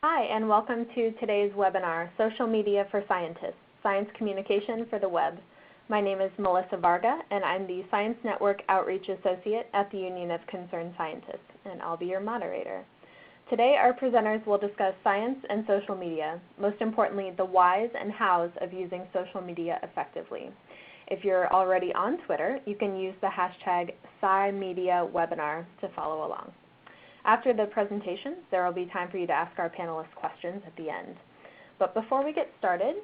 Hi, and welcome to today's webinar, Social Media for Scientists, Science Communication for the Web. My name is Melissa Varga, and I'm the Science Network Outreach Associate at the Union of Concerned Scientists, and I'll be your moderator. Today, our presenters will discuss science and social media, most importantly, the whys and hows of using social media effectively. If you're already on Twitter, you can use the hashtag SciMediaWebinar to follow along. After the presentation, there will be time for you to ask our panelists questions at the end. But before we get started,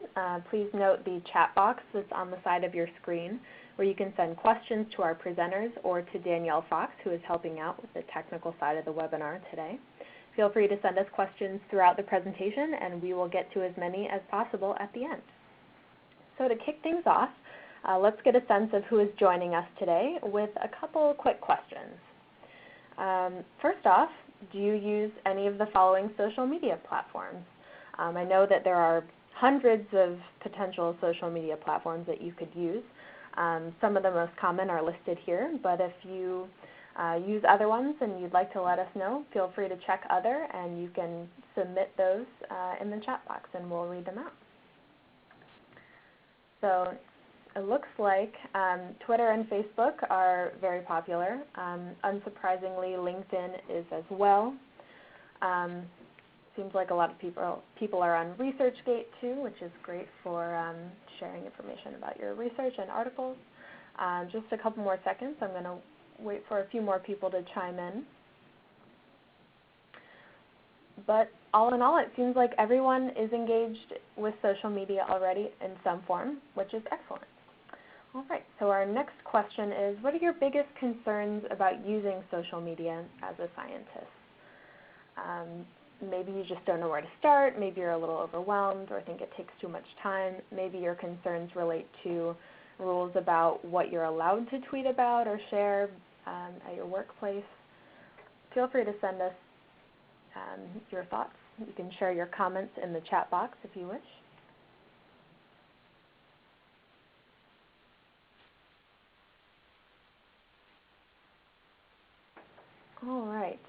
please note the chat box that's on the side of your screen where you can send questions to our presenters or to Danielle Fox, who is helping out with the technical side of the webinar today. Feel free to send us questions throughout the presentation, and we will get to as many as possible at the end. So to kick things off, let's get a sense of who is joining us today with a couple quick questions. First off, do you use any of the following social media platforms? I know that there are hundreds of potential social media platforms that you could use. Some of the most common are listed here, but if you use other ones and you'd like to let us know, feel free to check other, and you can submit those in the chat box and we'll read them out. So it looks like Twitter and Facebook are very popular. Unsurprisingly, LinkedIn is as well. Seems like a lot of people are on ResearchGate too, which is great for sharing information about your research and articles. Just a couple more seconds. I'm going to wait for a few more people to chime in. But all in all, it seems like everyone is engaged with social media already in some form, which is excellent. All right, so our next question is, what are your biggest concerns about using social media as a scientist? Maybe you just don't know where to start, maybe you're a little overwhelmed or think it takes too much time. Maybe your concerns relate to rules about what you're allowed to tweet about or share at your workplace. Feel free to send us your thoughts. You can share your comments in the chat box if you wish. All right.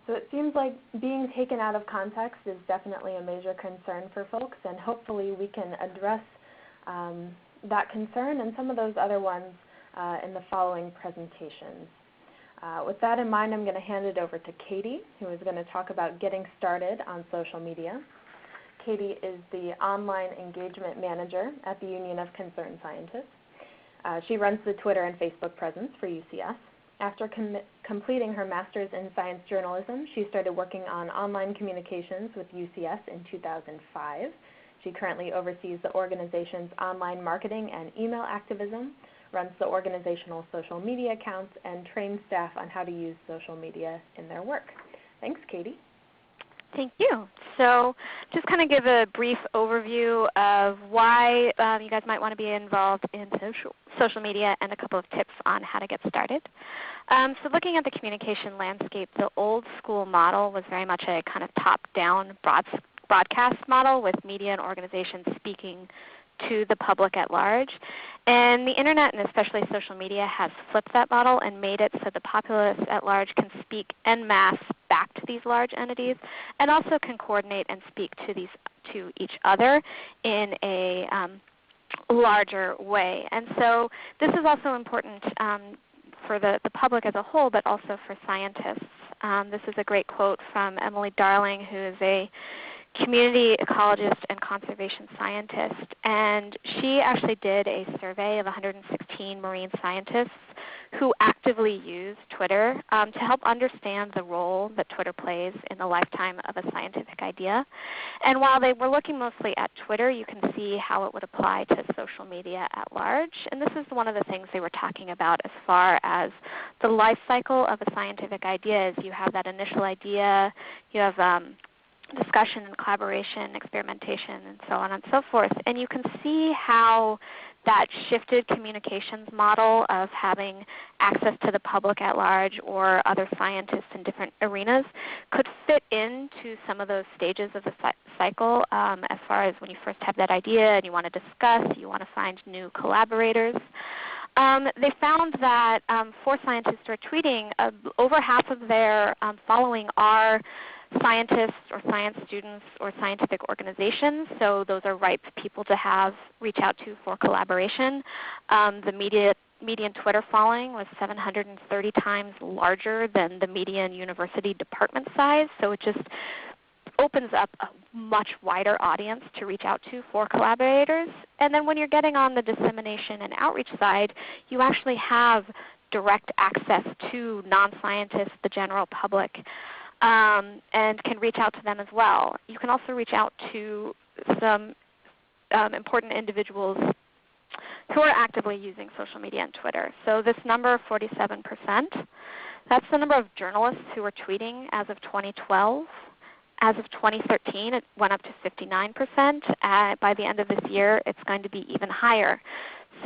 So it seems like being taken out of context is definitely a major concern for folks, and hopefully we can address that concern and some of those other ones in the following presentations. With that in mind, I'm going to hand it over to Katy, who is going to talk about getting started on social media. Katy is the Online Engagement Manager at the Union of Concerned Scientists. She runs the Twitter and Facebook presence for UCS. After completing her master's in science journalism, she started working on online communications with UCS in 2005. She currently oversees the organization's online marketing and email activism, runs the organizational social media accounts, and trains staff on how to use social media in their work. Thanks, Katy. Thank you. So just kind of give a brief overview of why you guys might want to be involved in social media and a couple of tips on how to get started. So looking at the communication landscape, the old school model was very much a kind of top-down broadcast model with media and organizations speaking to the public at large. And the Internet, and especially social media, has flipped that model and made it so the populace at large can speak en masse back to these large entities, and also can coordinate and speak to each other in a larger way. And so this is also important for the public as a whole, but also for scientists. This is a great quote from Emily Darling, who is a community ecologist and conservation scientist, and she actually did a survey of 116 marine scientists who actively use Twitter to help understand the role that Twitter plays in the lifetime of a scientific idea. And while they were looking mostly at Twitter, you can see how it would apply to social media at large. And this is one of the things they were talking about as far as the life cycle of a scientific idea. Is you have that initial idea, you have discussion and collaboration, experimentation, and so on and so forth. And you can see how that shifted communications model of having access to the public at large or other scientists in different arenas could fit into some of those stages of the cycle as far as when you first have that idea and you want to discuss, you want to find new collaborators. They found that for scientists who are tweeting, over half of their following are scientists or science students or scientific organizations. So those are ripe people to reach out to for collaboration. The median Twitter following was 730 times larger than the median university department size. So it just opens up a much wider audience to reach out to for collaborators. And then when you're getting on the dissemination and outreach side, you actually have direct access to non-scientists, the general public, and can reach out to them as well. You can also reach out to some important individuals who are actively using social media and Twitter. So this number, 47%, that's the number of journalists who are tweeting as of 2012. As of 2013, it went up to 59%. By the end of this year, it's going to be even higher.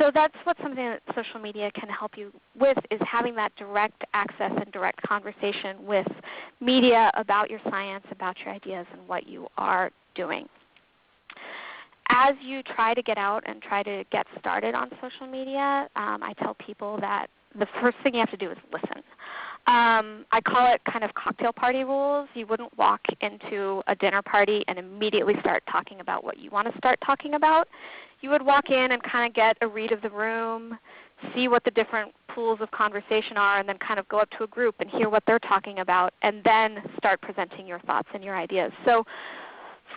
So that's something that social media can help you with, is having that direct access and direct conversation with media about your science, about your ideas, and what you are doing. As you try to get out and try to get started on social media, I tell people that the first thing you have to do is listen. I call it kind of cocktail party rules. You wouldn't walk into a dinner party and immediately start talking about what you want to start talking about. You would walk in and kind of get a read of the room, see what the different pools of conversation are, and then kind of go up to a group and hear what they're talking about, and then start presenting your thoughts and your ideas. So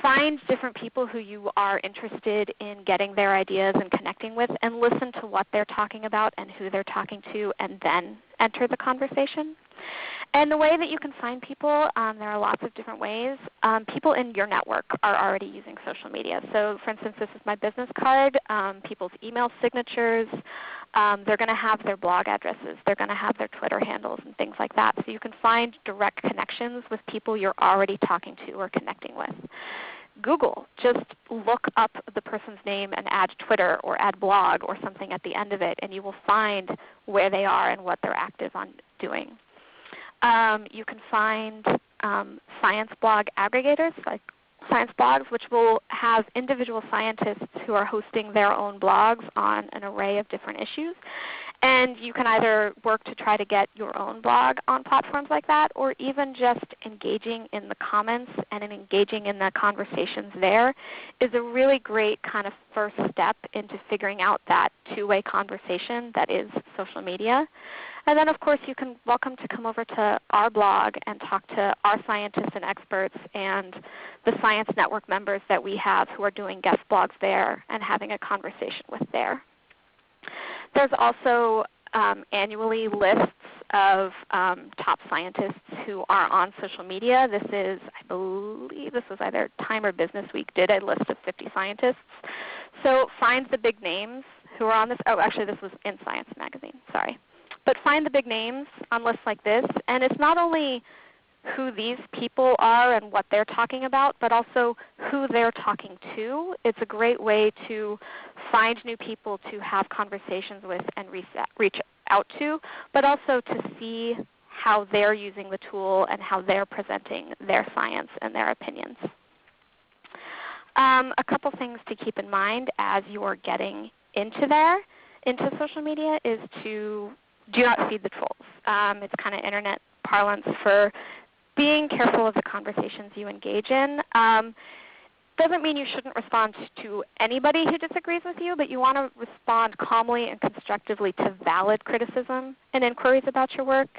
find different people who you are interested in getting their ideas and connecting with, and listen to what they're talking about and who they're talking to, and then enter the conversation. And the way that you can find people, there are lots of different ways. People in your network are already using social media. So for instance, this is my business card, people's email signatures. They're going to have their blog addresses. They're going to have their Twitter handles and things like that. So you can find direct connections with people you're already talking to or connecting with. Google, just look up the person's name and add Twitter or add blog or something at the end of it, and you will find where they are and what they're active on doing. You can find science blog aggregators like Science Blogs, which will have individual scientists who are hosting their own blogs on an array of different issues. And you can either work to try to get your own blog on platforms like that, or even just engaging in the comments and engaging in the conversations there is a really great kind of first step into figuring out that two-way conversation that is social media. And then of course you can welcome to come over to our blog and talk to our scientists and experts and the Science Network members that we have who are doing guest blogs there and having a conversation with there. There's also annually lists of top scientists who are on social media. This is, I believe this was either Time or Business Week did a list of 50 scientists. So find the big names who are on this. Oh, actually this was in Science Magazine, sorry. But find the big names on lists like this, and it's not only who these people are and what they're talking about, but also who they're talking to. It's a great way to find new people to have conversations with and reach out to, but also to see how they're using the tool and how they're presenting their science and their opinions. A couple things to keep in mind as you're getting into social media is to do not feed the trolls. It's kind of internet parlance for being careful of the conversations you engage in. Doesn't mean you shouldn't respond to anybody who disagrees with you, but you want to respond calmly and constructively to valid criticism and inquiries about your work,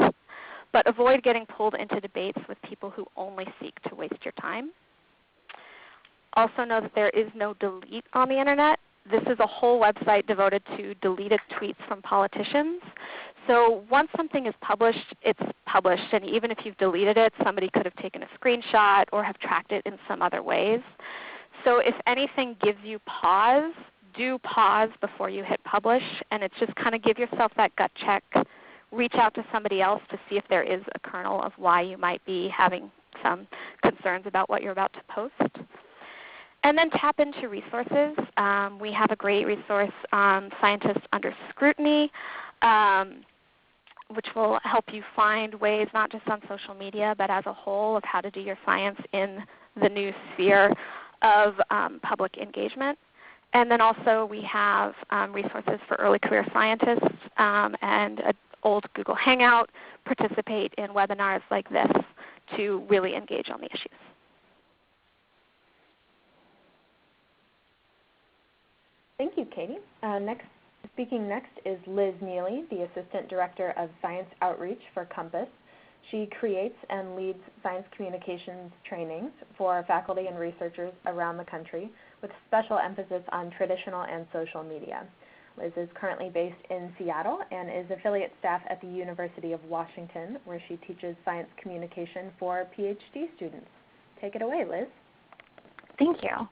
but avoid getting pulled into debates with people who only seek to waste your time. Also know that there is no delete on the internet. This is a whole website devoted to deleted tweets from politicians. So once something is published, it's published, and even if you've deleted it, somebody could have taken a screenshot or have tracked it in some other ways. So if anything gives you pause, do pause before you hit publish, and it's just kind of give yourself that gut check. Reach out to somebody else to see if there is a kernel of why you might be having some concerns about what you're about to post. And then tap into resources. We have a great resource, Scientists Under Scrutiny, which will help you find ways not just on social media but as a whole of how to do your science in the new sphere of public engagement. And then also we have resources for early career scientists and an old Google Hangout. Participate in webinars like this to really engage on the issues. Thank you, Katie. Speaking next is Liz Neeley, the Assistant Director of Science Outreach for Compass. She creates and leads science communications trainings for faculty and researchers around the country with special emphasis on traditional and social media. Liz is currently based in Seattle and is affiliate staff at the University of Washington, where she teaches science communication for PhD students. Take it away, Liz. Thank you.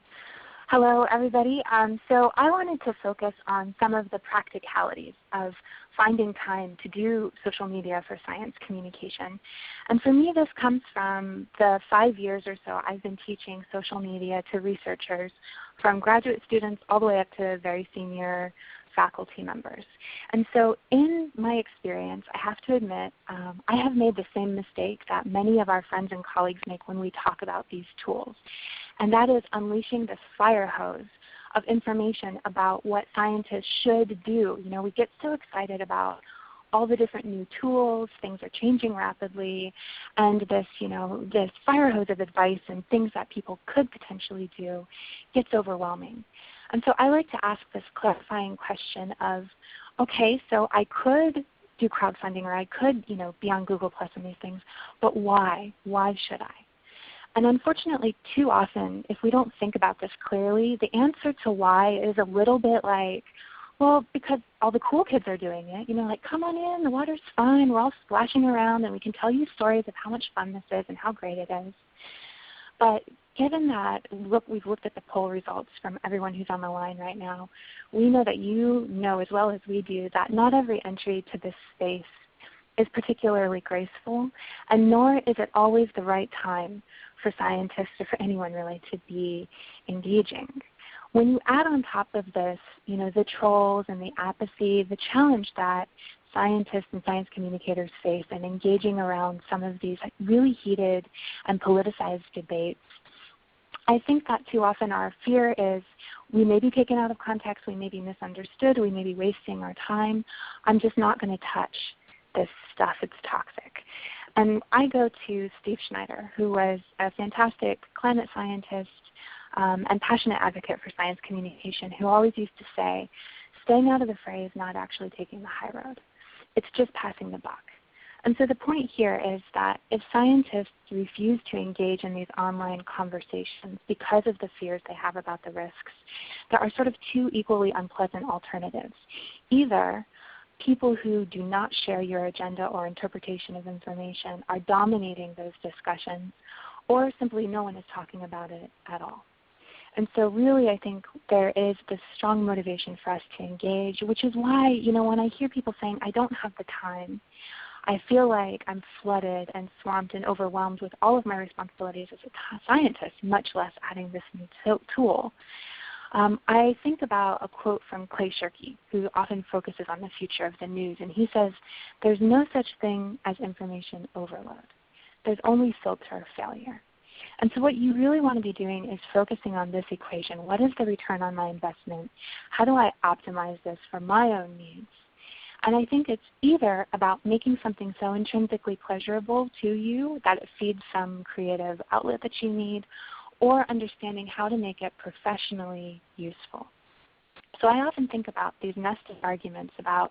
Hello, everybody. So I wanted to focus on some of the practicalities of finding time to do social media for science communication. And for me, this comes from the 5 years or so I've been teaching social media to researchers, from graduate students all the way up to very senior faculty members. And so in my experience, I have to admit, I have made the same mistake that many of our friends and colleagues make when we talk about these tools. And that is unleashing this fire hose of information about what scientists should do. You know, we get so excited about all the different new tools, things are changing rapidly, and this, this fire hose of advice and things that people could potentially do gets overwhelming. And so I like to ask this clarifying question of, okay, so I could do crowdfunding or I could, be on Google Plus and these things, but why? Why should I? And unfortunately, too often, if we don't think about this clearly, the answer to why is a little bit like, well, because all the cool kids are doing it. Like, come on in, the water's fine, we're all splashing around, and we can tell you stories of how much fun this is and how great it is. But given that we've looked at the poll results from everyone who's on the line right now, we know that you know as well as we do that not every entry to this space is particularly graceful, and nor is it always the right time for scientists or for anyone really to be engaging. When you add on top of this, the trolls and the apathy, the challenge that scientists and science communicators face in engaging around some of these really heated and politicized debates, I think that too often our fear is we may be taken out of context, we may be misunderstood, we may be wasting our time. I'm just not going to touch this stuff, it's toxic. And I go to Steve Schneider, who was a fantastic climate scientist and passionate advocate for science communication, who always used to say, staying out of the fray is not actually taking the high road. It's just passing the buck. And so the point here is that if scientists refuse to engage in these online conversations because of the fears they have about the risks, there are sort of two equally unpleasant alternatives. Either people who do not share your agenda or interpretation of information are dominating those discussions, or simply no one is talking about it at all. And so really I think there is this strong motivation for us to engage, which is why, when I hear people saying, I don't have the time, I feel like I'm flooded and swamped and overwhelmed with all of my responsibilities as a scientist, much less adding this new tool. I think about a quote from Clay Shirky, who often focuses on the future of the news, and he says, there's no such thing as information overload. There's only filter failure. And so what you really want to be doing is focusing on this equation. What is the return on my investment? How do I optimize this for my own needs? And I think it's either about making something so intrinsically pleasurable to you that it feeds some creative outlet that you need, or understanding how to make it professionally useful. So I often think about these nested arguments about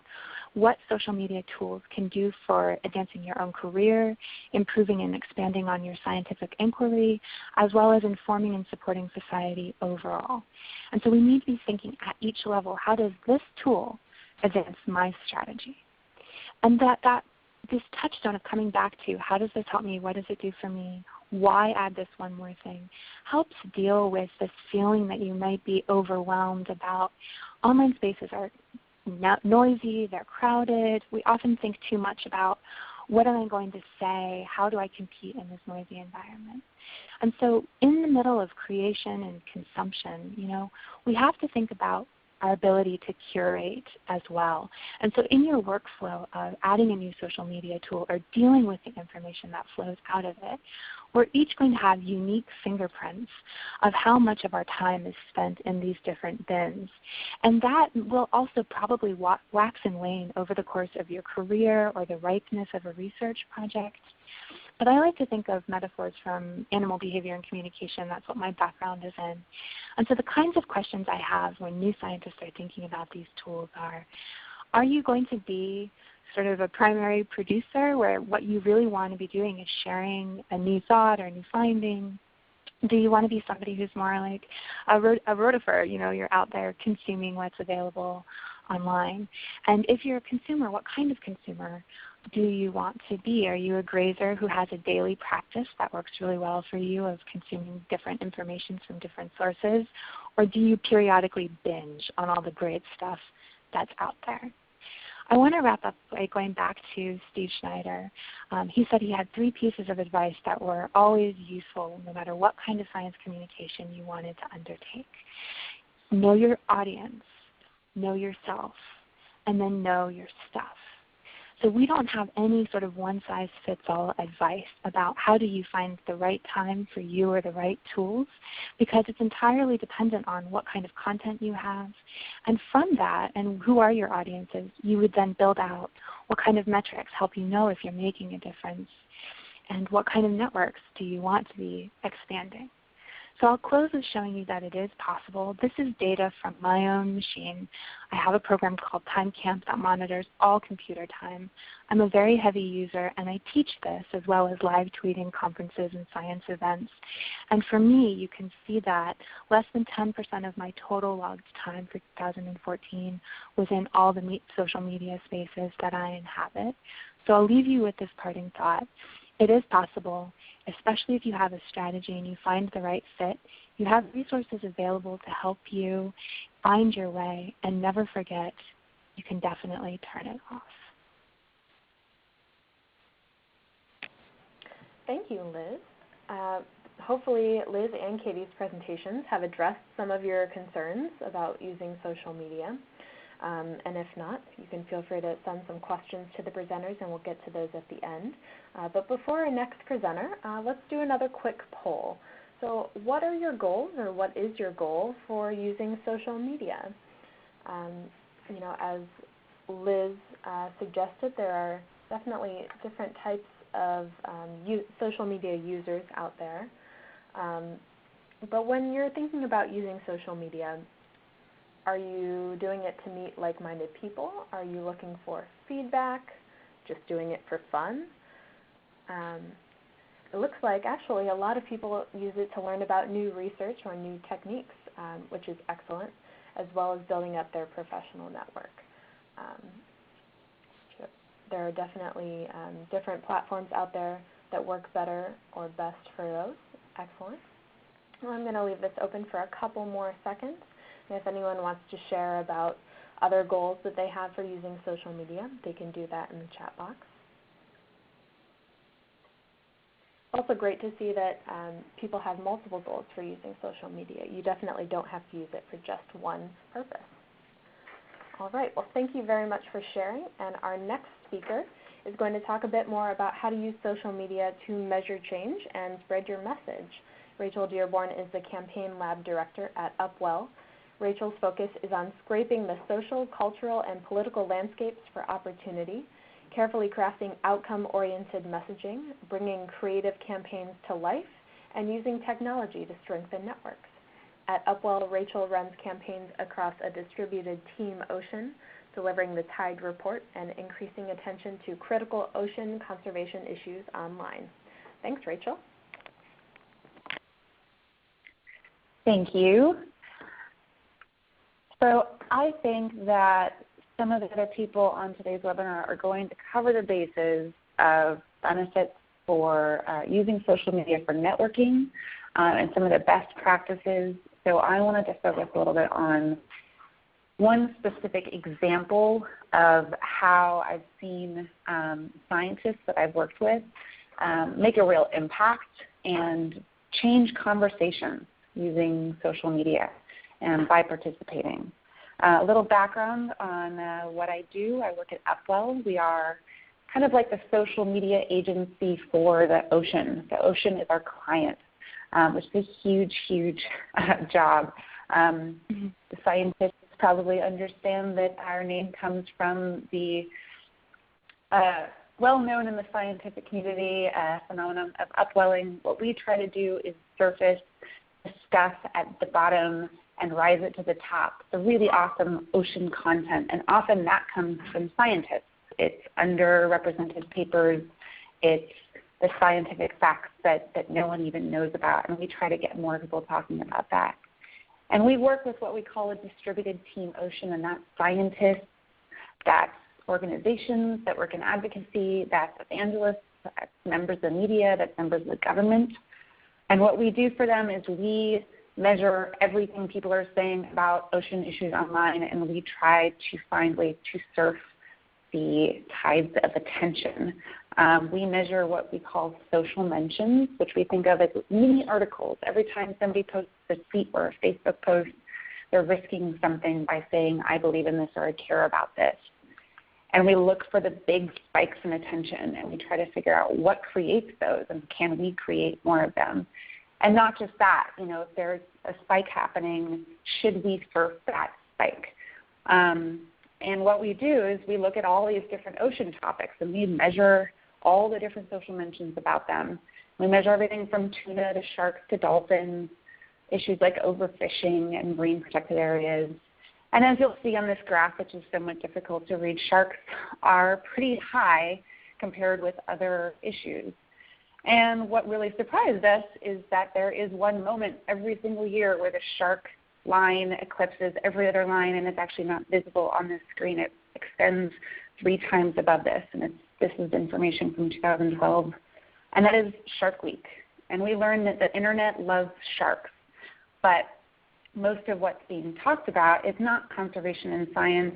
what social media tools can do for advancing your own career, improving and expanding on your scientific inquiry, as well as informing and supporting society overall. And so we need to be thinking at each level, how does this tool advance my strategy? And this touchstone of coming back to how does this help me, what does it do for me, why add this one more thing, helps deal with this feeling that you might be overwhelmed about online spaces are noisy, they're crowded. We often think too much about what am I going to say, how do I compete in this noisy environment. And so in the middle of creation and consumption, we have to think about our ability to curate as well. And so in your workflow of adding a new social media tool or dealing with the information that flows out of it, we're each going to have unique fingerprints of how much of our time is spent in these different bins. And that will also probably wax and wane over the course of your career or the ripeness of a research project. But I like to think of metaphors from animal behavior and communication. That's what my background is in. And so the kinds of questions I have when new scientists are thinking about these tools are you going to be sort of a primary producer where what you really want to be doing is sharing a new thought or a new finding? Do you want to be somebody who's more like a rotifer? You're out there consuming what's available online. And if you're a consumer, what kind of consumer do you want to be? Are you a grazer who has a daily practice that works really well for you of consuming different information from different sources? Or do you periodically binge on all the great stuff that's out there? I want to wrap up by going back to Steve Schneider. He said he had 3 pieces of advice that were always useful no matter what kind of science communication you wanted to undertake. Know your audience, know yourself, and then know your stuff. So we don't have any sort of one-size-fits-all advice about how do you find the right time for you or the right tools, because it's entirely dependent on what kind of content you have. And from that, and who are your audiences, you would then build out what kind of metrics help you know if you're making a difference, and what kind of networks do you want to be expanding. So I'll close with showing you that it is possible. This is data from my own machine. I have a program called TimeCamp that monitors all computer time. I'm a very heavy user, and I teach this as well as live tweeting conferences and science events. And for me, you can see that less than 10% of my total logged time for 2014 was in all the social media spaces that I inhabit. So I'll leave you with this parting thought. It is possible, especially if you have a strategy and you find the right fit. You have resources available to help you find your way, and never forget, you can definitely turn it off. Thank you, Liz. Hopefully Liz and Katy's presentations have addressed some of your concerns about using social media. And if not, you can feel free to send some questions to the presenters, and we'll get to those at the end. But before our next presenter, let's do another quick poll. So what are your goals, or what is your goal for using social media? As Liz suggested, there are definitely different types of social media users out there. But when you're thinking about using social media, are you doing it to meet like-minded people? Are you looking for feedback? Just doing it for fun? It looks like actually a lot of people use it to learn about new research or new techniques, which is excellent, as well as building up their professional network. There are definitely different platforms out there that work better or best for those. Excellent. Well, I'm going to leave this open for a couple more seconds. And if anyone wants to share about other goals that they have for using social media, they can do that in the chat box. Also great to see that people have multiple goals for using social media. You definitely don't have to use it for just one purpose. All right, well, thank you very much for sharing. And our next speaker is going to talk a bit more about how to use social media to measure change and spread your message. Rachel Dearborn is the Campaign Lab Director at Upwell. Rachel's focus is on scraping the social, cultural, and political landscapes for opportunity, carefully crafting outcome-oriented messaging, bringing creative campaigns to life, and using technology to strengthen networks. At Upwell, Rachel runs campaigns across a distributed team ocean, delivering the Tide Report and increasing attention to critical ocean conservation issues online. Thanks, Rachel. Thank you. So I think that some of the other people on today's webinar are going to cover the bases of benefits for using social media for networking and some of the best practices. So I wanted to focus a little bit on one specific example of how I've seen scientists that I've worked with make a real impact and change conversations using social media and by participating. A little background on what I do. I work at Upwell. We are kind of like the social media agency for the ocean. The ocean is our client, which is a huge, huge job. The scientists probably understand that our name comes from the well known in the scientific community, a phenomenon of upwelling. What we try to do is surface the stuff at the bottom and rise it to the top, the really awesome ocean content. And often that comes from scientists. It's underrepresented papers. It's the scientific facts that no one even knows about. And we try to get more people talking about that. And we work with what we call a distributed team ocean, and that's scientists, that's organizations that work in advocacy, that's evangelists, that's members of the media, that's members of the government. And what we do for them is we measure everything people are saying about ocean issues online, and we try to find ways to surf the tides of attention. We measure what we call social mentions, which we think of as mini articles. Every time somebody posts a tweet or a Facebook post, they're risking something by saying, I believe in this or I care about this. And we look for the big spikes in attention, and we try to figure out what creates those and can we create more of them. And not just that, if there's a spike happening, should we surf that spike? And what we do is we look at all these different ocean topics, and we measure all the different social mentions about them. We measure everything from tuna to sharks to dolphins, issues like overfishing and marine protected areas. And as you'll see on this graph, which is somewhat difficult to read, sharks are pretty high compared with other issues. And what really surprised us is that there is one moment every single year where the shark line eclipses every other line, and it's actually not visible on this screen. It extends 3 times above this, and this is information from 2012. And that is Shark Week. And we learned that the internet loves sharks, but most of what's being talked about is not conservation and science.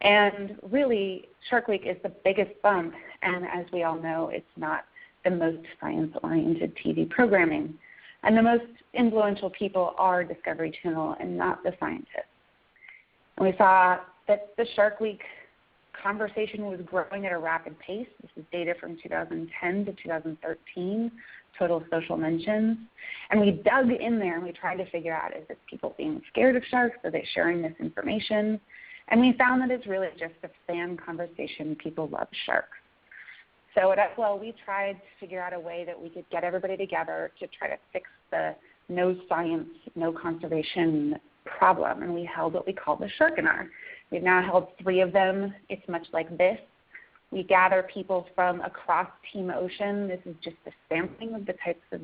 And really, Shark Week is the biggest bump, and as we all know, it's not the most science-oriented TV programming. And the most influential people are Discovery Channel and not the scientists. And we saw that the Shark Week conversation was growing at a rapid pace. This is data from 2010 to 2013, total social mentions. And we dug in there and we tried to figure out, is it people being scared of sharks? Are they sharing this information? And we found that it's really just a fan conversation. People love sharks. So at Upwell, we tried to figure out a way that we could get everybody together to try to fix the no science, no conservation problem. And we held what we call the Sharkinar. We've now held 3 of them. It's much like this. We gather people from across Team Ocean. This is just a sampling of the types of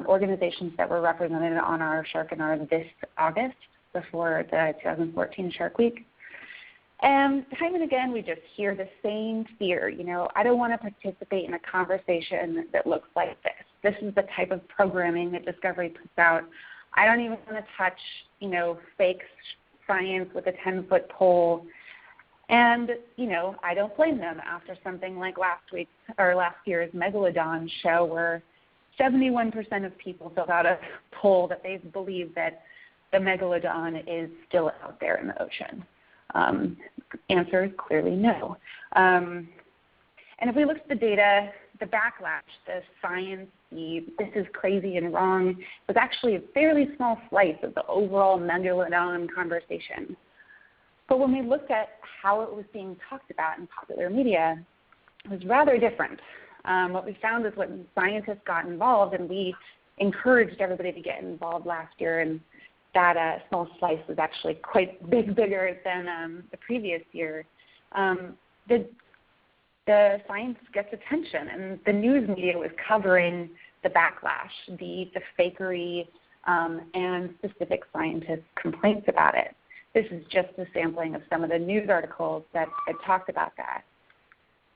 organizations that were represented on our Sharkinar this August before the 2014 Shark Week. And time and again, we just hear the same fear. I don't want to participate in a conversation that looks like this. This is the type of programming that Discovery puts out. I don't even want to touch, fake science with a 10-foot pole. And, I don't blame them after something like last year's Megalodon show, where 71% of people filled out a poll that they believe that the Megalodon is still out there in the ocean. Answer is clearly no. And if we look at the data, the backlash, the science, this is crazy and wrong, was actually a fairly small slice of the overall Megalodon conversation. But when we looked at how it was being talked about in popular media, it was rather different. What we found is when scientists got involved, and we encouraged everybody to get involved last year, and that small slice was actually quite bigger than the previous year. The science gets attention, and the news media was covering the backlash, the fakery, and specific scientists' complaints about it. This is just a sampling of some of the news articles that talked about that.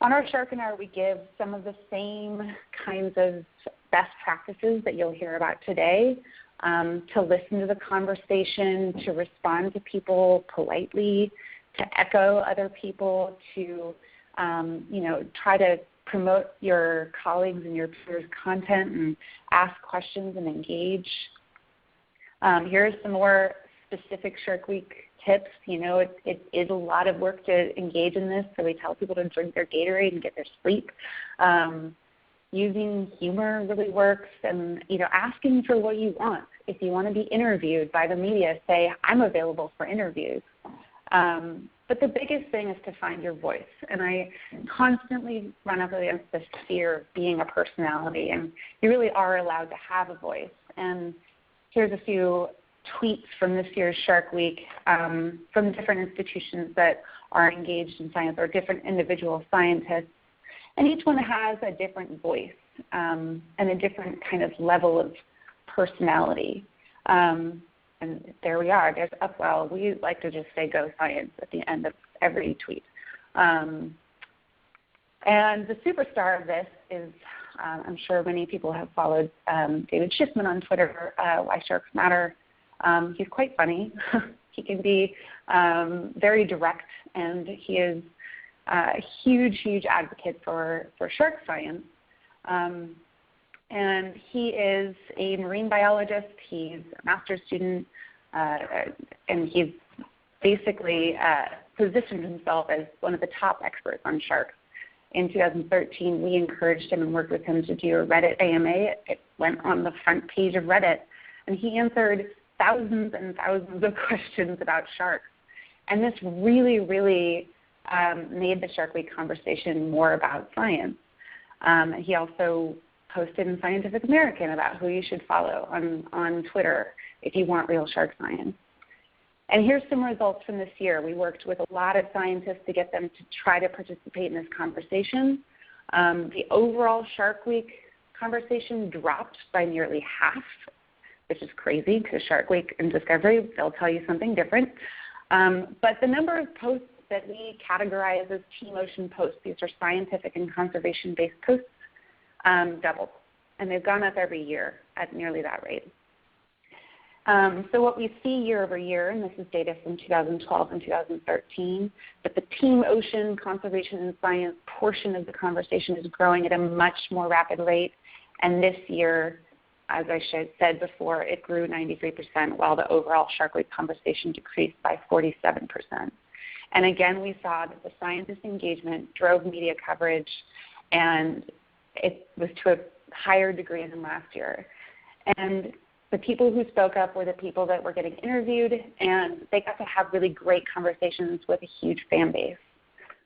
On our Sharkinar, we give some of the same kinds of best practices that you'll hear about today, to listen to the conversation, to respond to people politely, to echo other people, to try to promote your colleagues and your peers' content and ask questions and engage. Here's some more specific Shark Week tips. It is a lot of work to engage in this, so we tell people to drink their Gatorade and get their sleep. Using humor really works, and asking for what you want. If you want to be interviewed by the media, say, I'm available for interviews. But the biggest thing is to find your voice. And I constantly run up against this fear of being a personality, and you really are allowed to have a voice. And here's a few tweets from this year's Shark Week from different institutions that are engaged in science, or different individual scientists. And each one has a different voice and a different kind of level of personality. And there we are. There's Upwell. We like to just say "Go Science" at the end of every tweet. And the superstar of this is, I'm sure many people have followed David Schiffman on Twitter, Why Sharks Matter. He's quite funny. He can be very direct, and he is a huge, huge advocate for shark science. And he is a marine biologist. He's a master's student, and he's basically positioned himself as one of the top experts on sharks. In 2013, we encouraged him and worked with him to do a Reddit AMA. It went on the front page of Reddit, and he answered thousands and thousands of questions about sharks. And this really, really made the Shark Week conversation more about science. He also posted in Scientific American about who you should follow on Twitter if you want real shark science. And here's some results from this year. We worked with a lot of scientists to get them to try to participate in this conversation. The overall Shark Week conversation dropped by nearly half, which is crazy because Shark Week and Discovery, they'll tell you something different. But the number of posts that we categorize as T-Motion posts, these are scientific and conservation-based posts, doubled. And they've gone up every year at nearly that rate. So what we see year over year, and this is data from 2012 and 2013, that the Team Ocean conservation and science portion of the conversation is growing at a much more rapid rate. And this year, as I said before, it grew 93%, while the overall Shark Week conversation decreased by 47%. And again, we saw that the scientist engagement drove media coverage, and it was to a higher degree than last year. And the people who spoke up were the people that were getting interviewed, and they got to have really great conversations with a huge fan base.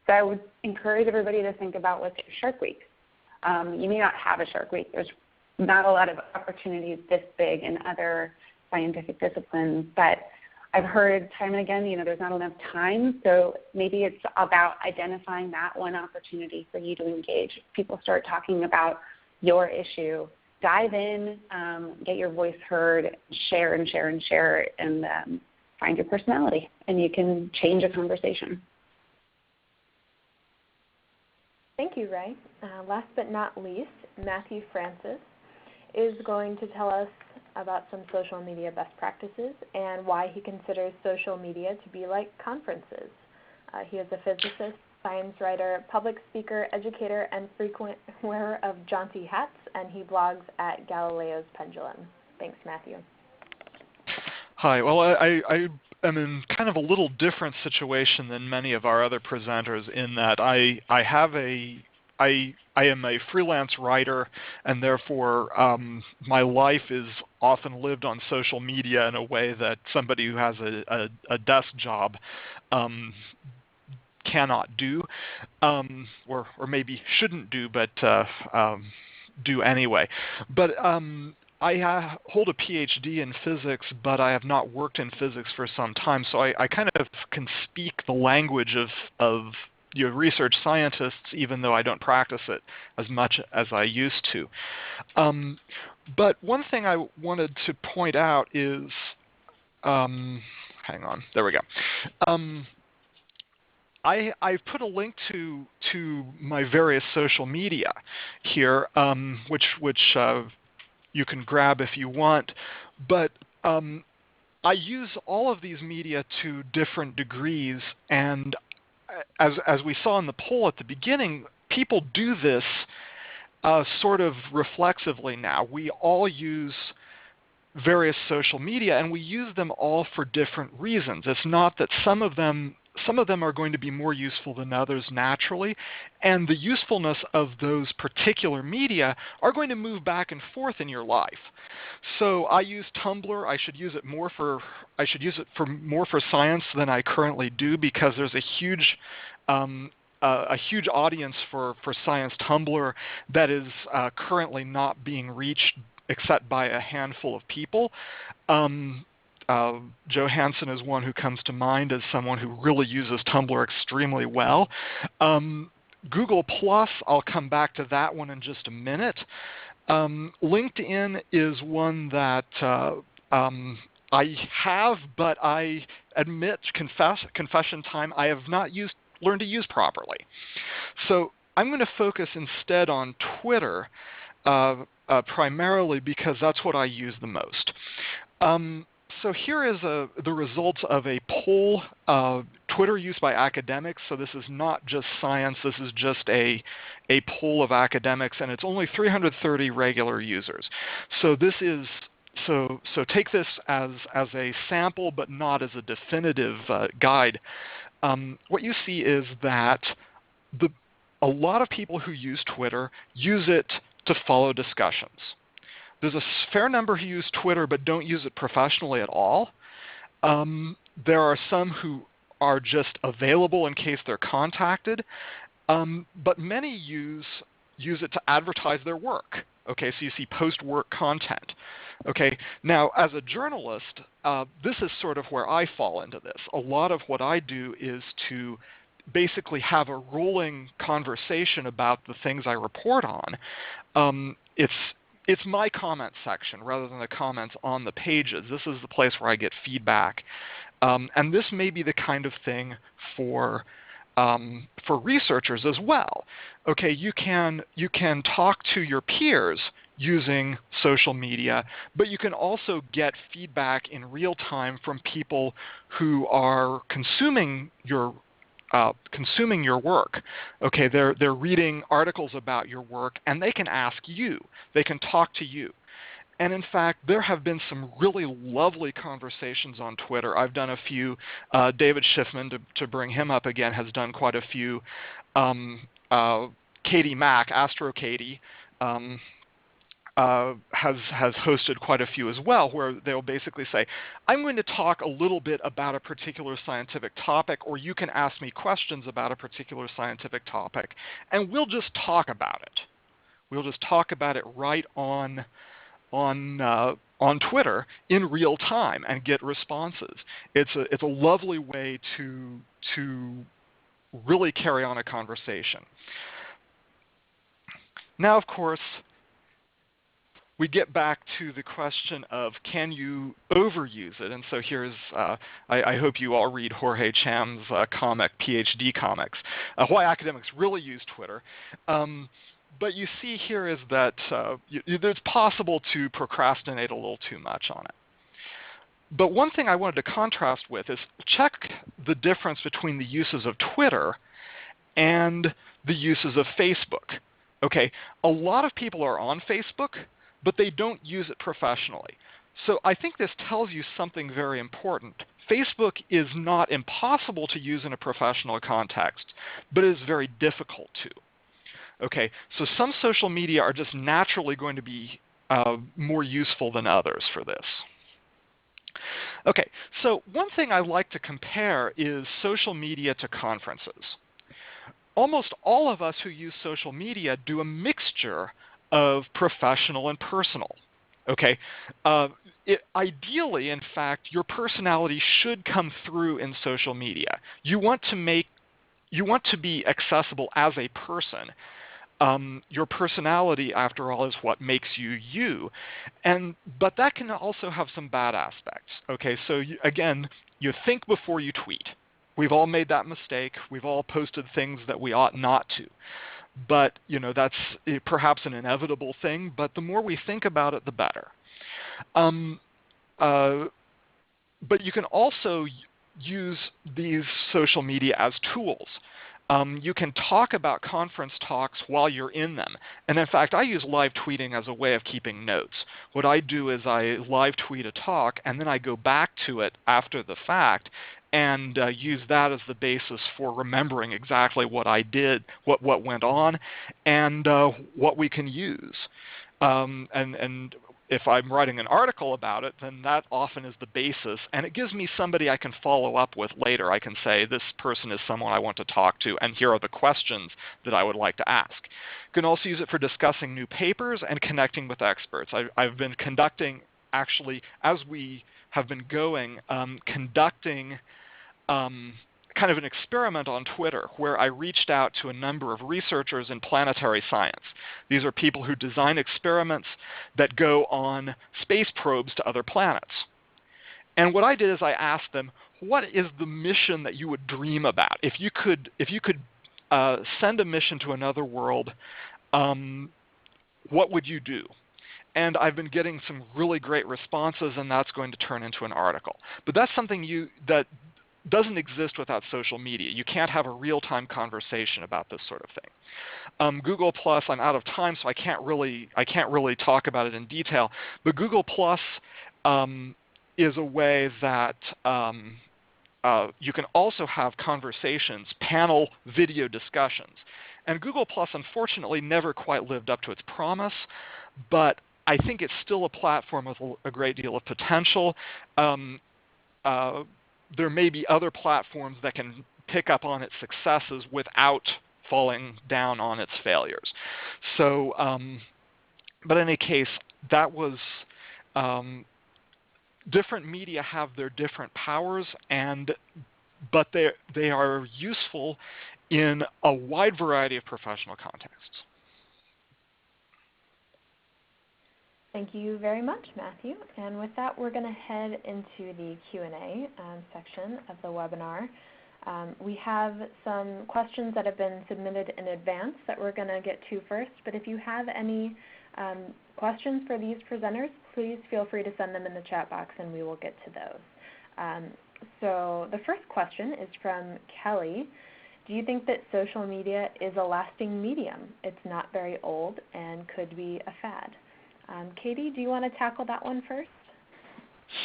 So I would encourage everybody to think about what's your Shark Week. You may not have a Shark Week. There's not a lot of opportunities this big in other scientific disciplines, but I've heard time and again, there's not enough time, so maybe it's about identifying that one opportunity for you to engage. People start talking about your issue. Dive in, get your voice heard, share and share and share, and find your personality, and you can change a conversation. Thank you, Ray. Last but not least, Matthew Francis is going to tell us about some social media best practices and why he considers social media to be like conferences. He is a physicist, science writer, public speaker, educator, and frequent wearer of jaunty hats, and he blogs at Galileo's Pendulum. Thanks, Matthew. Hi. Well, I am in kind of a little different situation than many of our other presenters in that I am a freelance writer, and therefore my life is often lived on social media in a way that somebody who has a desk job cannot do, or maybe shouldn't do, but do anyway. But I hold a PhD in physics, but I have not worked in physics for some time, so I kind of can speak the language of research scientists, even though I don't practice it as much as I used to. But one thing I wanted to point out is, hang on, there we go. I've put a link to my various social media here, which you can grab if you want. But I use all of these media to different degrees, and as we saw in the poll at the beginning, people do this sort of reflexively now. We all use various social media, and we use them all for different reasons. It's not that some of them some of them are going to be more useful than others naturally, and the usefulness of those particular media are going to move back and forth in your life. So I use Tumblr. I should use it more for science than I currently do, because there's a huge audience for science Tumblr that is currently not being reached except by a handful of people. Joe Hansen is one who comes to mind as someone who really uses Tumblr extremely well. Google Plus, I'll come back to that one in just a minute. LinkedIn is one that I have, but I admit, confession time, I have not learned to use properly. So I'm going to focus instead on Twitter primarily, because that's what I use the most. So here is the results of a poll, Twitter use by academics. So this is not just science, this is just a poll of academics, and it's only 330 regular users. So this is so take this as a sample, but not as a definitive guide. What you see is that a lot of people who use Twitter use it to follow discussions. There's a fair number who use Twitter but don't use it professionally at all. There are some who are just available in case they're contacted, but many use it to advertise their work. Okay, so you see post-work content. Okay, now as a journalist, this is sort of where I fall into this. A lot of what I do is to basically have a rolling conversation about the things I report on. It's my comment section rather than the comments on the pages. This is the place where I get feedback. And this may be the kind of thing for researchers as well. Okay, you can talk to your peers using social media, but you can also get feedback in real time from people who are consuming your work. Okay, they're reading articles about your work, and they can ask you. They can talk to you. And in fact, there have been some really lovely conversations on Twitter. I've done a few. David Schiffman, to bring him up again, has done quite a few. Katy Mack, Astro Katy, has hosted quite a few as well, where they'll basically say, I'm going to talk a little bit about a particular scientific topic, or you can ask me questions about a particular scientific topic, and we'll just talk about it. We'll just talk about it right on Twitter in real time and get responses. It's a lovely way to really carry on a conversation. Now, of course, we get back to the question of, can you overuse it? And so here's, I hope you all read Jorge Cham's comic, PhD Comics, Why Academics Really Use Twitter. But you see here is that it's possible to procrastinate a little too much on it. But one thing I wanted to contrast with is check the difference between the uses of Twitter and the uses of Facebook. Okay, a lot of people are on Facebook, but they don't use it professionally. So I think this tells you something very important. Facebook is not impossible to use in a professional context, but it is very difficult to. Okay, so some social media are just naturally going to be more useful than others for this. Okay, so one thing I like to compare is social media to conferences. Almost all of us who use social media do a mixture of professional and personal. Okay, ideally, in fact, your personality should come through in social media. You want to be accessible as a person. Your personality, after all, is what makes you you. But that can also have some bad aspects. Okay, so again, you think before you tweet. We've all made that mistake. We've all posted things that we ought not to. But that's perhaps an inevitable thing, but the more we think about it, the better. But you can also use these social media as tools. You can talk about conference talks while you're in them. And in fact, I use live tweeting as a way of keeping notes. What I do is I live tweet a talk, and then I go back to it after the fact and use that as the basis for remembering exactly what I did, what went on, and what we can use. And if I'm writing an article about it, then that often is the basis, and it gives me somebody I can follow up with later. I can say, this person is someone I want to talk to, and here are the questions that I would like to ask. You can also use it for discussing new papers and connecting with experts. I've been conducting, actually, as we have been going, conducting kind of an experiment on Twitter where I reached out to a number of researchers in planetary science. These are people who design experiments that go on space probes to other planets. And what I did is I asked them, what is the mission that you would dream about? If you could send a mission to another world, what would you do? And I've been getting some really great responses, and that's going to turn into an article. But that's something that doesn't exist without social media. You can't have a real-time conversation about this sort of thing. Google Plus, I'm out of time, so I can't really talk about it in detail. But Google Plus is a way that you can also have conversations, panel video discussions. And Google Plus, unfortunately, never quite lived up to its promise, but I think it's still a platform with a great deal of potential. There may be other platforms that can pick up on its successes without falling down on its failures. So, but in any case, that was different media have their different powers, but they are useful in a wide variety of professional contexts. Thank you very much, Matthew. And with that, we're going to head into the Q&A section of the webinar. We have some questions that have been submitted in advance that we're going to get to first, but if you have any questions for these presenters, please feel free to send them in the chat box and we will get to those. So the first question is from Kelly. Do you think that social media is a lasting medium? It's not very old and could be a fad. Katy, do you want to tackle that one first?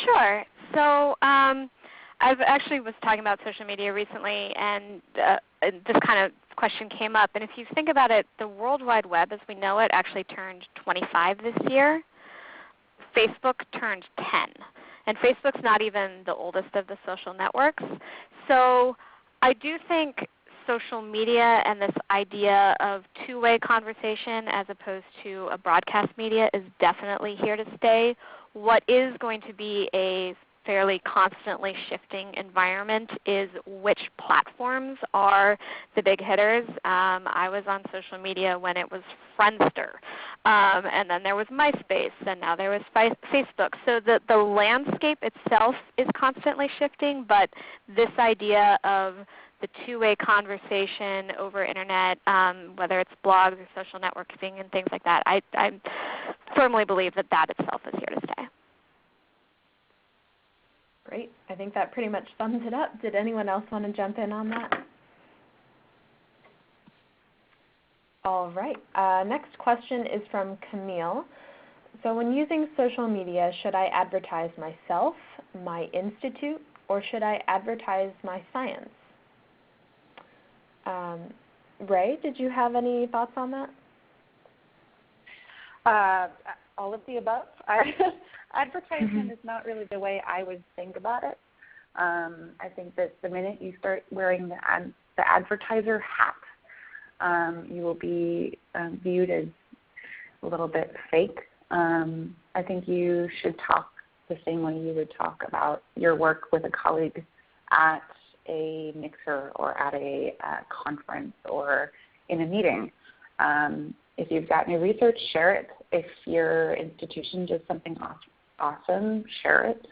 Sure. So I've actually was talking about social media recently, and this kind of question came up. And if you think about it, the World Wide Web as we know it actually turned 25 this year. Facebook turned 10. And Facebook's not even the oldest of the social networks. So I do think social media and this idea of two-way conversation as opposed to a broadcast media is definitely here to stay. What is going to be a fairly constantly shifting environment is which platforms are the big hitters. I was on social media when it was Friendster, and then there was MySpace, and now there was Facebook. So the landscape itself is constantly shifting, but this idea of the two-way conversation over internet, whether it's blogs or social networking and things like that, I firmly believe that that itself is here to stay. Great. I think that pretty much sums it up. Did anyone else want to jump in on that? All right. Next question is from Camille. So when using social media, should I advertise myself, my institute, or should I advertise my science? Ray, did you have any thoughts on that? All of the above. Advertisement is not really the way I would think about it. I think that the minute you start wearing the advertiser hat, you will be viewed as a little bit fake. I think you should talk the same way you would talk about your work with a colleague at a mixer or at a conference or in a meeting. If you've got new research, share it. If your institution did something awesome, share it.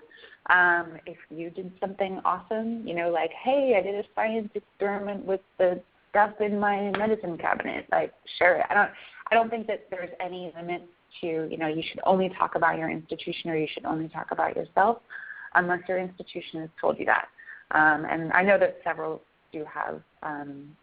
If you did something awesome, like, hey, I did a science experiment with the stuff in my medicine cabinet, like, share it. I don't think that there's any limit to, you should only talk about your institution or you should only talk about yourself unless your institution has told you that. And I know that several do have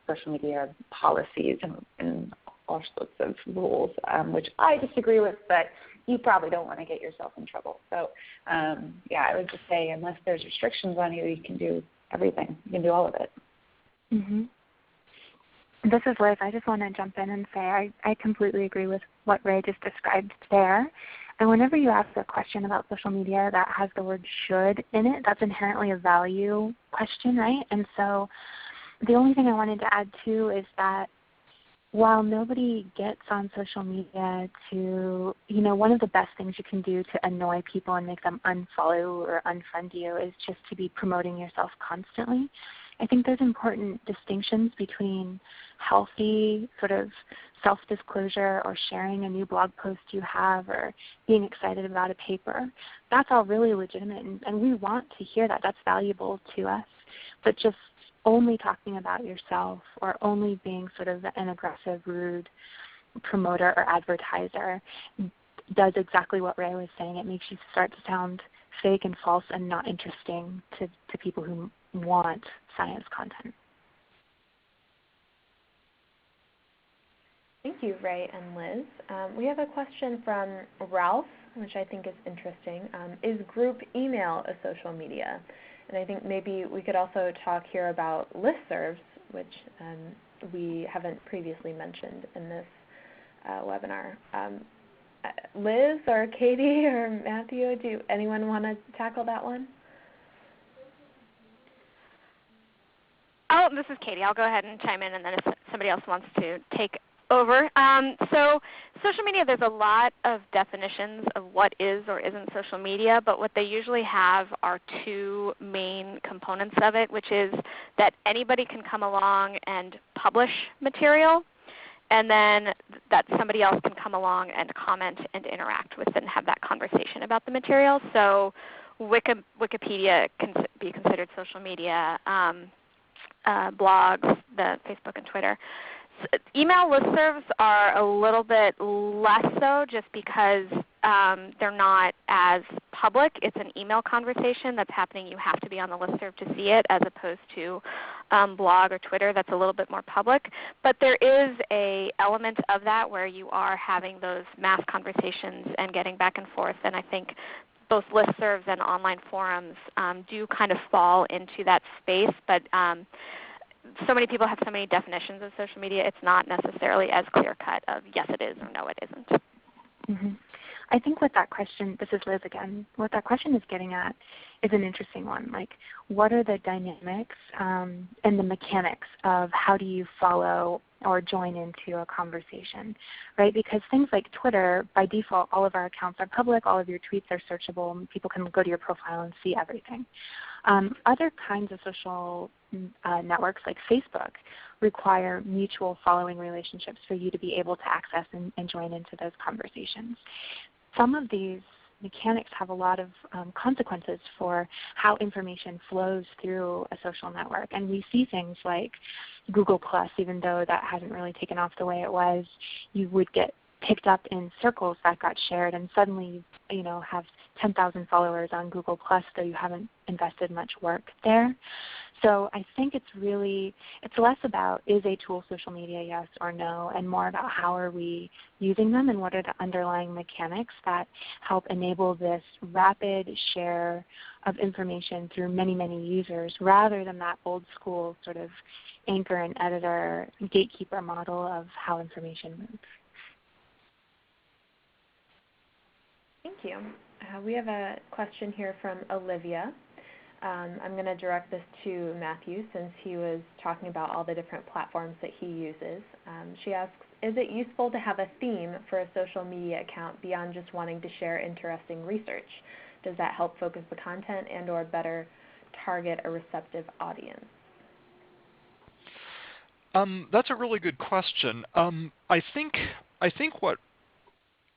social media policies and all sorts of rules, which I disagree with, but you probably don't want to get yourself in trouble. So, I would just say unless there's restrictions on you, you can do everything. You can do all of it. Mm-hmm. This is Liz. I just want to jump in and say I completely agree with what Ray just described there. And whenever you ask a question about social media that has the word should in it, that's inherently a value question, right? And so the only thing I wanted to add too is that while nobody gets on social media to, one of the best things you can do to annoy people and make them unfollow or unfriend you is just to be promoting yourself constantly. I think there's important distinctions between healthy sort of self-disclosure or sharing a new blog post you have or being excited about a paper. That's all really legitimate, and we want to hear that. That's valuable to us. But just only talking about yourself or only being sort of an aggressive, rude promoter or advertiser does exactly what Ray was saying. It makes you start to sound fake and false and not interesting to people who want science content. Thank you, Ray and Liz. We have a question from Ralph, which I think is interesting. Is group email a social media? And I think maybe we could also talk here about listservs, which we haven't previously mentioned in this webinar. Liz or Katy or Matthew, do anyone want to tackle that one? Oh, this is Katy. I'll go ahead and chime in, and then if somebody else wants to take over. So social media, there's a lot of definitions of what is or isn't social media, but what they usually have are two main components of it, which is that anybody can come along and publish material, and then that somebody else can come along and comment and interact with and have that conversation about the material. So Wikipedia can be considered social media, blogs, the Facebook and Twitter. Email listservs are a little bit less so just because they're not as public. It's an email conversation that's happening. You have to be on the listserv to see it, as opposed to blog or Twitter that's a little bit more public. But there is an element of that where you are having those mass conversations and getting back and forth, and I think both listservs and online forums do kind of fall into that space, but so many people have so many definitions of social media, it's not necessarily as clear-cut of yes it is or no it isn't. Mm-hmm. I think what that question, this is Liz again, what that question is getting at is an interesting one. Like, what are the dynamics and the mechanics of how do you follow or join into a conversation, right? Because things like Twitter, by default, all of our accounts are public, all of your tweets are searchable, and people can go to your profile and see everything. Other kinds of social networks like Facebook require mutual following relationships for you to be able to access and join into those conversations. Some of these mechanics have a lot of consequences for how information flows through a social network. And we see things like Google+, even though that hasn't really taken off the way it was, you would get picked up in circles that got shared, and suddenly you have 10,000 followers on Google+, though you haven't invested much work there. So I think it's less about is a tool social media, yes or no, and more about how are we using them and what are the underlying mechanics that help enable this rapid share of information through many, many users, rather than that old school sort of anchor and editor gatekeeper model of how information moves. Thank you. We have a question here from Olivia. I'm going to direct this to Matthew since he was talking about all the different platforms that he uses. She asks, is it useful to have a theme for a social media account beyond just wanting to share interesting research? Does that help focus the content and or better target a receptive audience? That's a really good question. I think what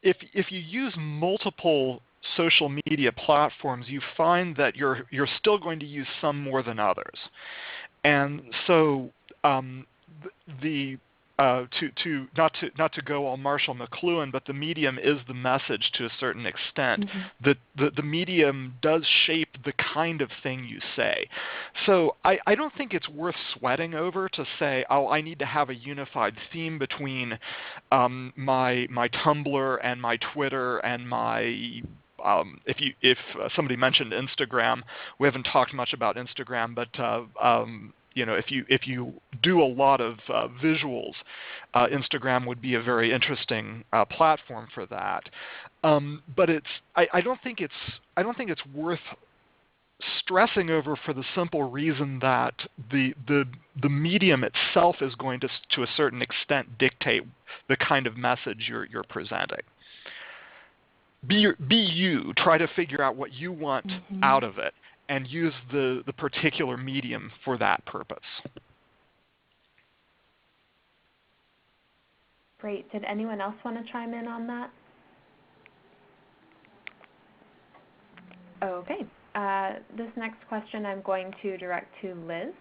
if you use multiple social media platforms, you find that you're still going to use some more than others, and so not to go all Marshall McLuhan, but the medium is the message to a certain extent. Mm-hmm. The medium does shape the kind of thing you say. So I don't think it's worth sweating over to say, oh, I need to have a unified theme between my Tumblr and my Twitter and my if somebody mentioned Instagram, we haven't talked much about Instagram, but if you do a lot of visuals, Instagram would be a very interesting platform for that. But I don't think it's worth stressing over for the simple reason that the medium itself is going to a certain extent dictate the kind of message you're presenting. Be you. Try to figure out what you want out of it, and use the particular medium for that purpose. Great. Did anyone else want to chime in on that? Okay. This next question I'm going to direct to Liz,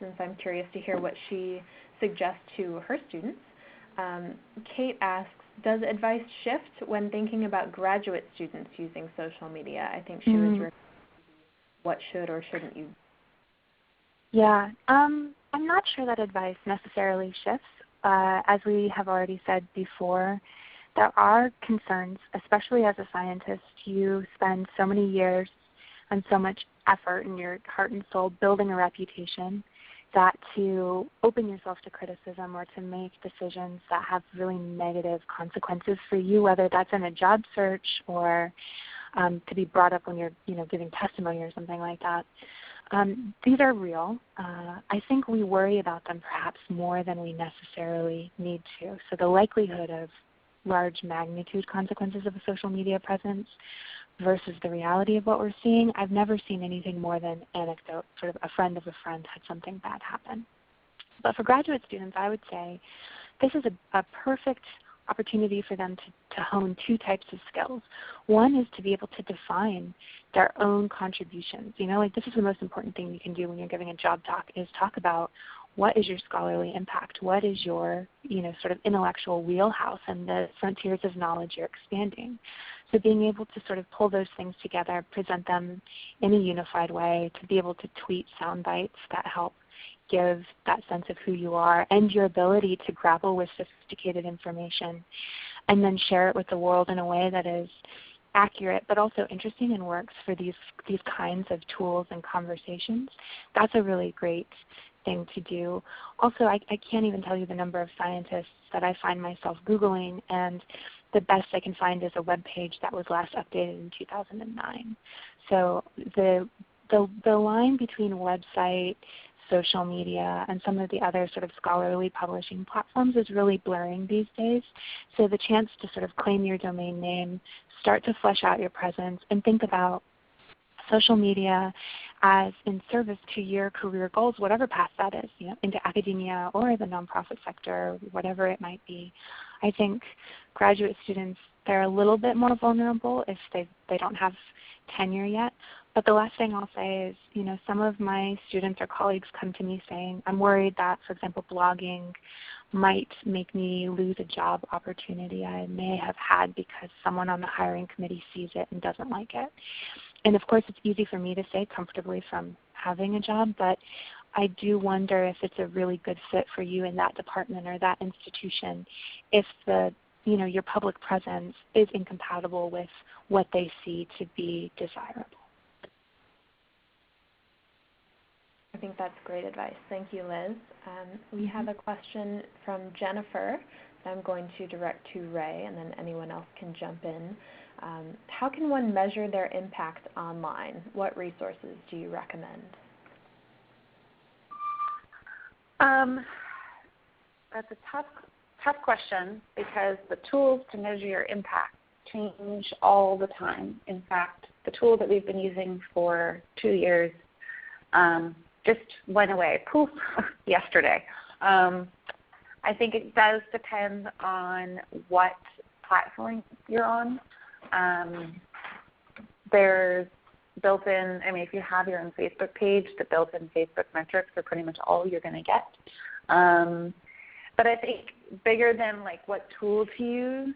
since I'm curious to hear what she suggests to her students. Kate asks, does advice shift when thinking about graduate students using social media? I think she was what should or shouldn't you? Yeah, I'm not sure that advice necessarily shifts. As we have already said before, there are concerns, especially as a scientist. You spend so many years and so much effort in your heart and soul building a reputation that to open yourself to criticism or to make decisions that have really negative consequences for you, whether that's in a job search or to be brought up when you're giving testimony or something like that, these are real. I think we worry about them perhaps more than we necessarily need to. So the likelihood of large magnitude consequences of a social media presence versus the reality of what we're seeing, I've never seen anything more than anecdote, sort of a friend of a friend had something bad happen. But for graduate students, I would say this is a perfect opportunity for them to hone two types of skills. One is to be able to define their own contributions. This is the most important thing you can do when you're giving a job talk, is talk about what is your scholarly impact, what is your sort of intellectual wheelhouse and the frontiers of knowledge you're expanding. So being able to sort of pull those things together, present them in a unified way, to be able to tweet sound bites that help give that sense of who you are and your ability to grapple with sophisticated information and then share it with the world in a way that is accurate but also interesting and works for these kinds of tools and conversations. That's a really great thing to do. Also, I can't even tell you the number of scientists that I find myself Googling, and the best I can find is a web page that was last updated in 2009. So the line between website, social media, and some of the other sort of scholarly publishing platforms is really blurring these days. So the chance to sort of claim your domain name, start to flesh out your presence, and think about social media as in service to your career goals, whatever path that is, into academia or the nonprofit sector, whatever it might be. I think graduate students, they're a little bit more vulnerable if they don't have tenure yet. But the last thing I'll say is, some of my students or colleagues come to me saying, I'm worried that, for example, blogging might make me lose a job opportunity I may have had because someone on the hiring committee sees it and doesn't like it. And of course, it's easy for me to say comfortably from having a job, but I do wonder if it's a really good fit for you in that department or that institution if your public presence is incompatible with what they see to be desirable. I think that's great advice. Thank you, Liz. We have a question from Jennifer that I'm going to direct to Ray, and then anyone else can jump in. How can one measure their impact online? What resources do you recommend? That's a tough question because the tools to measure your impact change all the time. In fact, the tool that we've been using for 2 years just went away, poof, yesterday. I think it does depend on what platform you're on. There's built-in, if you have your own Facebook page, the built-in Facebook metrics are pretty much all you're going to get. But I think bigger than what tool to use,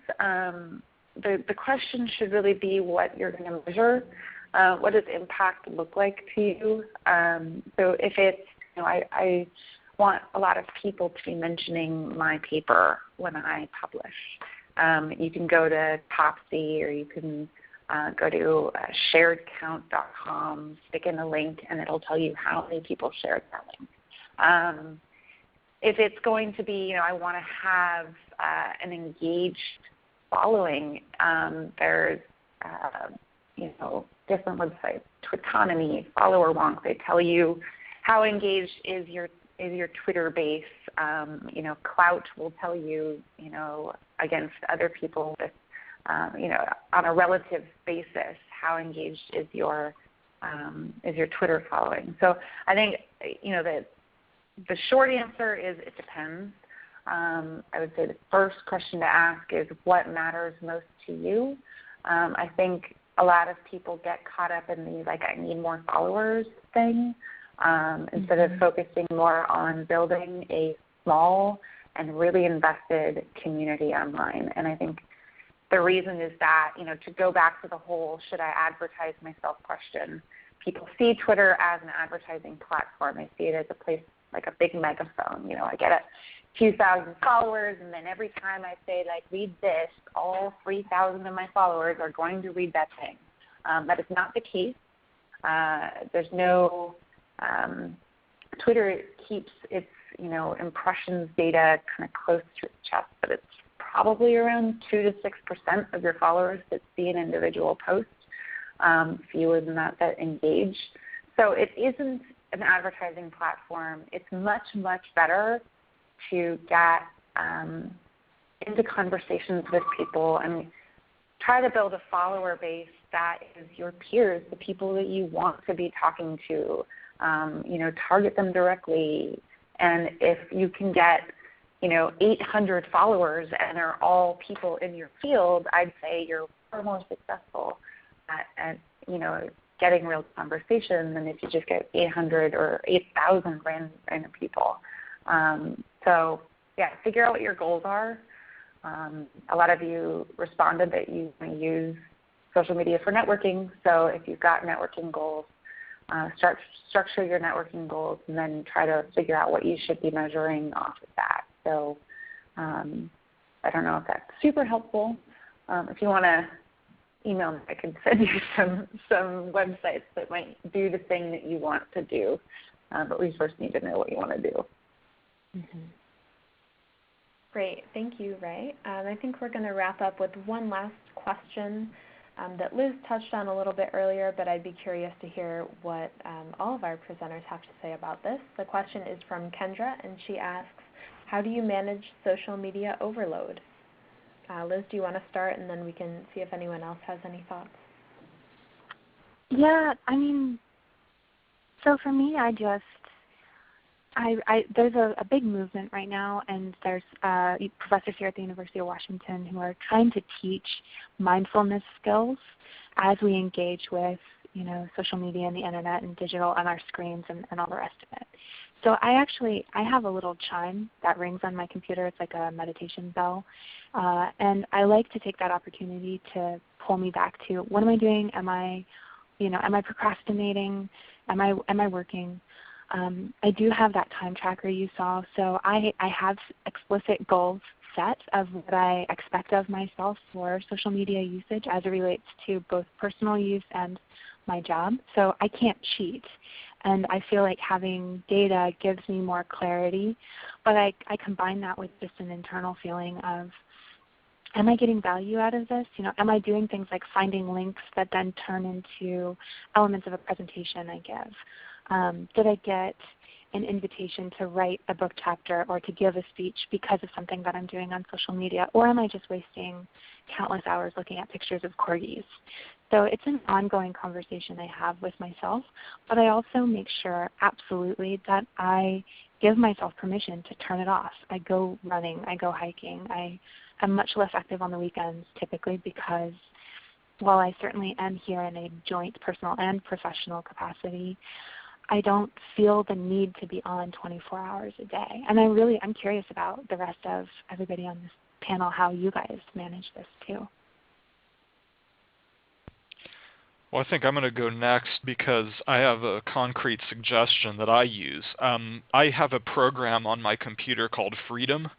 the question should really be what you're going to measure. What does impact look like to you? So if it's, I want a lot of people to be mentioning my paper when I publish. You can go to Topsy or you can go to sharedcount.com, stick in a link, and it'll tell you how many people shared that link. If it's going to be, I want to have an engaged following, there's, different websites, Twitonomy, Follower Wonk. They tell you how engaged is your Twitter base. Clout will tell you, against other people with, on a relative basis, how engaged is your Twitter following. So I think, the short answer is it depends. I would say the first question to ask is what matters most to you. I think a lot of people get caught up in the I need more followers thing instead of focusing more on building a small and really invested community online. And I think the reason is that, to go back to the whole should I advertise myself question, people see Twitter as an advertising platform. They see it as a place like a big megaphone. I get a few thousand followers, and then every time I say, read this, all 3,000 of my followers are going to read that thing. That is not the case. There's no Twitter keeps its, impressions data kind of close to its chest, but it's probably around 2 to 6% of your followers that see an individual post, fewer than that engage. So it isn't an advertising platform. It's much, much better to get into conversations with people and try to build a follower base that is your peers, the people that you want to be talking to, target them directly. And if you can get, 800 followers and they're all people in your field, I'd say you're far more successful at getting real conversation than if you just get 800 or 8,000 random people. So, figure out what your goals are. A lot of you responded that you want to use social media for networking. So if you've got networking goals, structure your networking goals and then try to figure out what you should be measuring off of that. So I don't know if that's super helpful. If you want to email me, I can send you some websites that might do the thing that you want to do. But we first need to know what you want to do. Mm-hmm. Great. Thank you, Ray. I think we're going to wrap up with one last question that Liz touched on a little bit earlier, but I'd be curious to hear what all of our presenters have to say about this. The question is from Kendra, and she asks, how do you manage social media overload? Liz, do you want to start, and then we can see if anyone else has any thoughts? Yeah, so for me, there's a big movement right now, and there's professors here at the University of Washington who are trying to teach mindfulness skills as we engage with, social media and the internet and digital on our screens and all the rest of it. So I have a little chime that rings on my computer. It's like a meditation bell, and I like to take that opportunity to pull me back to what am I doing? Am I procrastinating? Am I working? I do have that time tracker you saw, so I have explicit goals set of what I expect of myself for social media usage as it relates to both personal use and my job. So I can't cheat, and I feel like having data gives me more clarity, but I combine that with just an internal feeling of, am I getting value out of this? Am I doing things like finding links that then turn into elements of a presentation I give? Did I get an invitation to write a book chapter or to give a speech because of something that I'm doing on social media? Or am I just wasting countless hours looking at pictures of corgis? So it's an ongoing conversation I have with myself, but I also make sure absolutely that I give myself permission to turn it off. I go running, I go hiking. I am much less active on the weekends typically because while I certainly am here in a joint personal and professional capacity, I don't feel the need to be on 24 hours a day. And I'm curious about the rest of everybody on this panel, how you guys manage this too. Well, I think I'm going to go next because I have a concrete suggestion that I use. I have a program on my computer called Freedom,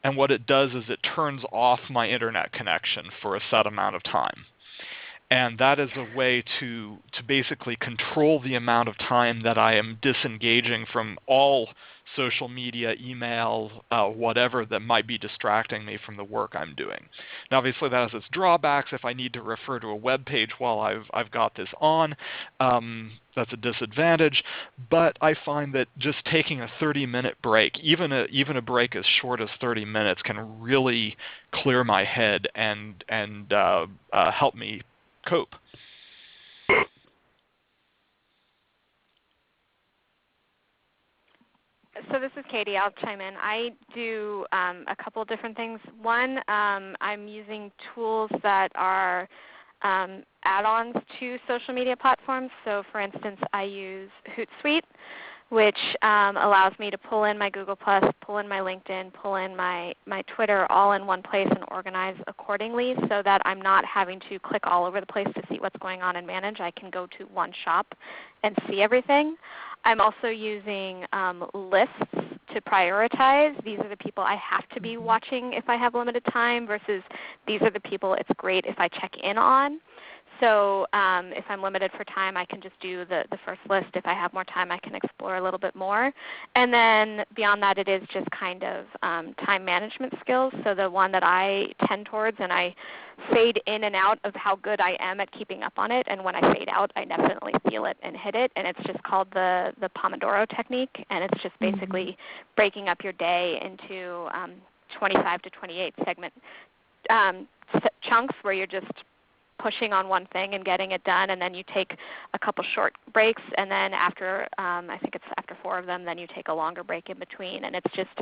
and what it does is it turns off my internet connection for a set amount of time. And that is a way to basically control the amount of time that I am disengaging from all social media, email, whatever that might be distracting me from the work I'm doing. Now, obviously, that has its drawbacks. If I need to refer to a web page while I've got this on, that's a disadvantage. But I find that just taking a 30-minute break, even a break as short as 30 minutes, can really clear my head and help me cope. So this is Katy. I'll chime in. I do a couple of different things. One, I'm using tools that are add-ons to social media platforms. So for instance, I use Hootsuite, which allows me to pull in my Google+, pull in my LinkedIn, pull in my Twitter all in one place and organize accordingly so that I'm not having to click all over the place to see what's going on and manage. I can go to one shop and see everything. I'm also using lists to prioritize. These are the people I have to be watching if I have limited time versus these are the people it's great if I check in on. So if I'm limited for time, I can just do the first list. If I have more time, I can explore a little bit more. And then beyond that, it is just kind of time management skills. So the one that I tend towards, and I fade in and out of how good I am at keeping up on it. And when I fade out, I definitely feel it and hit it. And it's just called the Pomodoro technique. And it's just basically breaking up your day into 25 to 28 segment chunks where you're just pushing on one thing and getting it done, and then you take a couple short breaks, and then after, I think it's after 4 of them, then you take a longer break in between, and it's just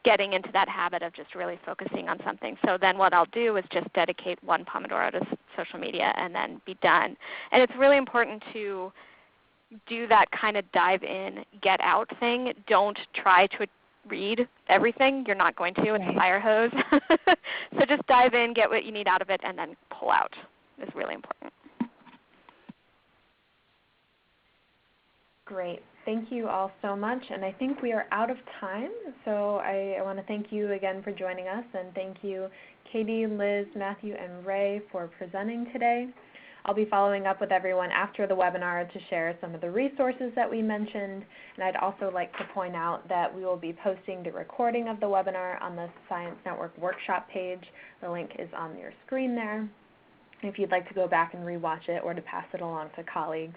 getting into that habit of just really focusing on something. So then what I'll do is just dedicate one Pomodoro to social media and then be done. And it's really important to do that kind of dive in, get out thing. Don't try to read everything. You're not going to. It's a fire hose. So just dive in, get what you need out of it, and then pull out is really important. Great. Thank you all so much. And I think we are out of time. So I want to thank you again for joining us. And thank you, Katy, Liz, Matthew, and Ray for presenting today. I'll be following up with everyone after the webinar to share some of the resources that we mentioned. And I'd also like to point out that we will be posting the recording of the webinar on the Science Network workshop page. The link is on your screen there if you'd like to go back and rewatch it or to pass it along to colleagues.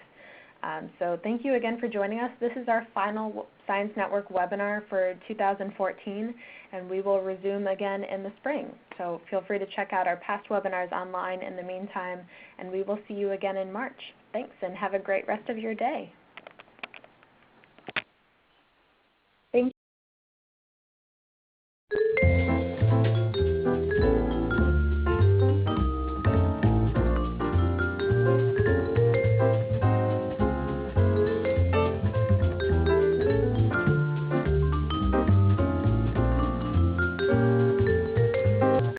So thank you again for joining us. This is our final Science Network webinar for 2014, and we will resume again in the spring. So feel free to check out our past webinars online in the meantime, and we will see you again in March. Thanks, and have a great rest of your day.